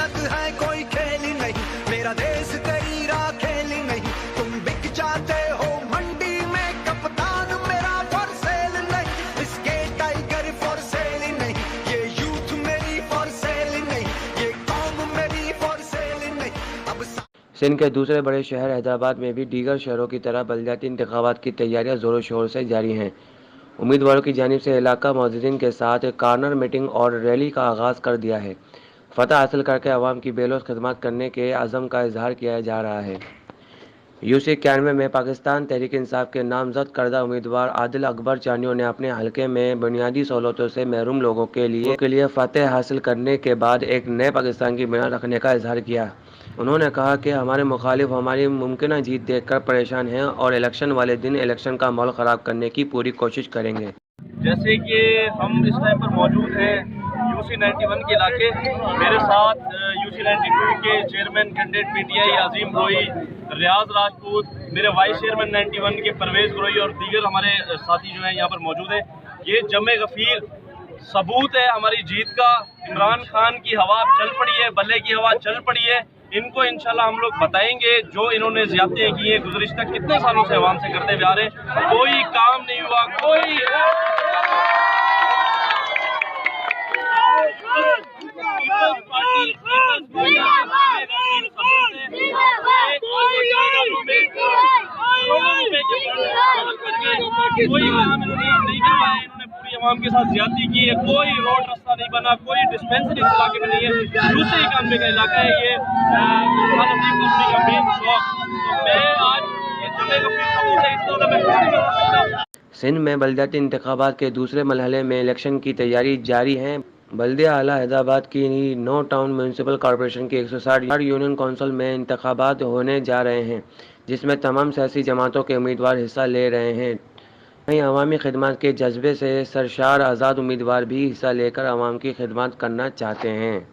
मेहनत है कोई खेल नहीं, मेरा देश तेरी राखेल नहीं, तुम बिक जाते हो मंडी में कप्तान मेरा फॉर सेल नहीं, इसके टाइगर फॉर सेल नहीं, ये यूथ मेरी फॉर सेल नहीं, ये कौम मेरी फॉर सेल नहीं। अब सिंध के दूसरे बड़े शहर हैदराबाद में भी दीगर शहरों की तरह बलदियाती इंतखाबात की तैयारियां जोरों शोर से जारी हैं। उम्मीदवारों की जानिब से इलाका मोअज़्ज़िन के साथ कॉर्नर मीटिंग और रैली का आगाज़ कर दिया है। फतह हासिल करके अवाम की बेलौस खिदमत करने के अज़म का इजहार किया जा रहा है। यूसी 91 में पाकिस्तान तहरीक इंसाफ के नामजद करदा उम्मीदवार आदिल अकबर चानियों ने अपने हलके में बुनियादी सहूलतों से महरूम लोगों के लिए फतह हासिल करने के बाद एक नए पाकिस्तान की बुनियाद रखने का इजहार किया। उन्होंने कहा कि हमारे मुखालिफ हमारी मुमकिन जीत देखकर परेशान हैं और इलेक्शन वाले दिन इलेक्शन का माहौल ख़राब करने की पूरी कोशिश करेंगे। जैसे कि हम इस टाइम पर मौजूद हैं यूसी 91 के इलाके, मेरे साथ यूसी 92 के चेयरमैन कैंडिडेट पीटीआई आज़ीम रोई, रियाज राजपूत, मेरे वाइस चेयरमैन 91 के परवेज़ रोई और दीगर हमारे साथी जो हैं यहाँ पर मौजूद हैं। ये जमे गफीर सबूत है हमारी जीत का। इमरान खान की हवा चल पड़ी है, बल्ले की हवा चल पड़ी है। इनको इंशाल्लाह हम लोग बताएंगे जो इन्होंने ज़्यादतियाँ की हैं गुज़िश्ता कितने सालों से अवाम से करते हुए आ रहे हैं, कोई काम नहीं हुआ, कोई कोई काम इन्होंने नहीं करवाया, इन्होंने पूरी आवाम के साथ ज्यादती की है। कोई रोड रास्ता नहीं बना, कोई डिस्पेंसरी इस इलाके में नहीं है। दूसरे इकानवे का इलाका है ये कंपनी का मेन शौक। तो मैं आज ये जमे गफीर सबूत है, इस तरह मैं कुछ नहीं बता सकता। सिंध में बलदियाती इंतखाबात के दूसरे मरहले में इलेक्शन की तैयारी जारी है। बल्दिया आला हैदराबाद की 9 टाउन म्यूनसिपल कॉरपोरेशन की 160 यूनियन कौंसिल में इंतखाबात होने जा रहे हैं, जिसमें तमाम सियासी जमातों के उम्मीदवार हिस्सा ले रहे हैं। वहीं अवामी खिदमत के जज्बे से सरशार आज़ाद उम्मीदवार भी हिस्सा लेकर अवाम की खिदमत करना चाहते हैं।